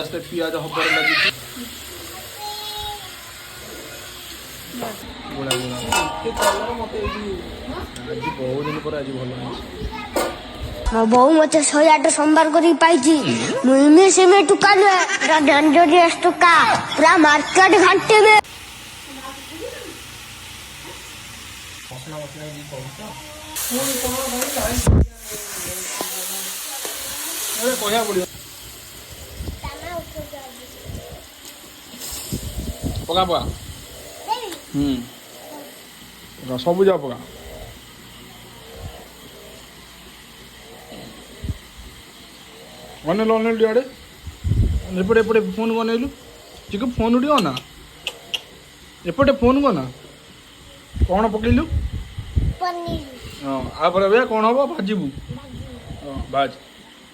पियाज हबर लगी गुड़ा गुड़ा आज बहुत दिन पर आज भल मो बोऊ मते 108 सोमवार करी पाइछि मुइमे से में टुका न डंडोरियस टुका पूरा मार्केट घाटे में मसला मसला नहीं कहूँ कहया पड़ो पका पका सब जा पका अनेल अनेल आड़े एपटे एपटे फोन को अनेलु चिकु फोन उड़ी ना एपटे फोन को ना कौन पकड़लु हाँ आपर भैया कौन हम भाजबू हाँ भाज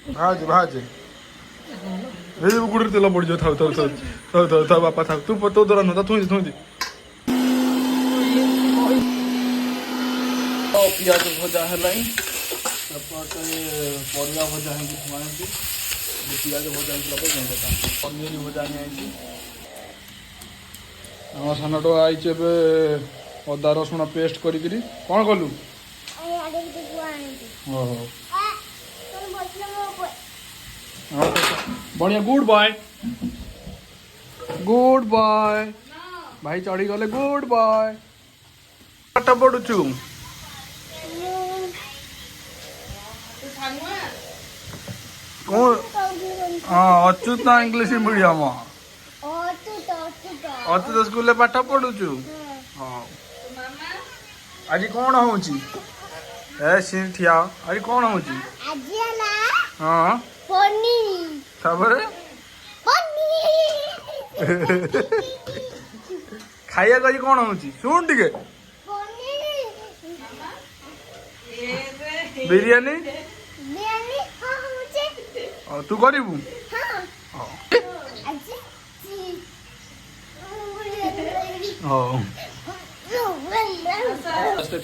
भाज भाज ये गुड़ तेल पड़ जाओ थाउ थाउ थाउ थाउ थाउ बापा थाउ तू तो दरा न थुई थुई पियाज भजा है परिया भजा है पियाज भजा पनीर भजा नहीं आम सानटो आई अदा रसुण पेस्ट करी कौन कलु बढ़िया गुड बाय भाई चढ़ी गले गुड बाय पाठ पढ़ुचु हाँ Achyut English medium Achyut school पाठ पढ़ुचु हाँ आज कौन हो ठिया आज कौन हो हाँ खाइया कही कौन हो शुण टे बिरियानी तू करू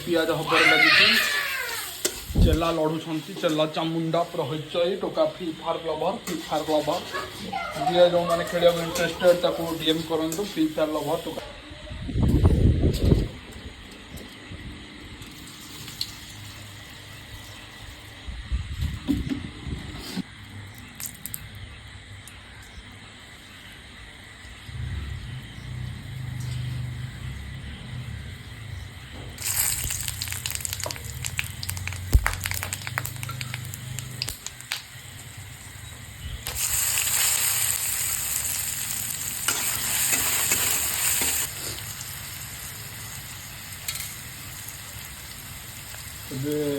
पियाज हबर लगी चेला लड़ुंट चेला चामुंडा प्रहचय टोका फ्री फायर लवर जी जो मैंने खेल इंटरेस्टेड डीएम करूँ फ्री फायर लवर टोका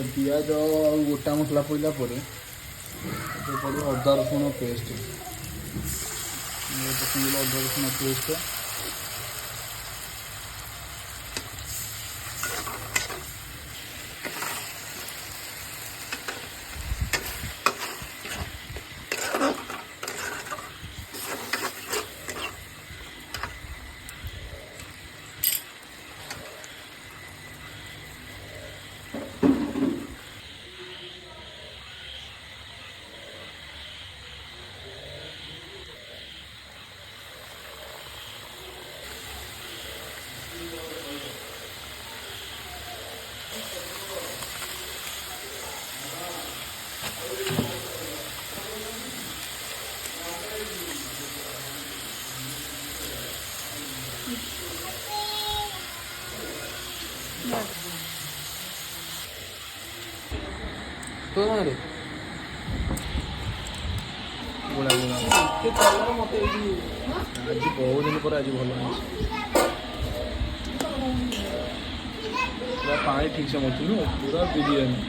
पियाज गोटा मसला पड़ा पर पड़ो अदा रसुण पेस्ट अदा रसुण पेस्ट तो रे गुड़ा गुड़ा मत आज बहुत दिन पर आज भल पूरा पानी ठीक से मत पूरा बिरयानी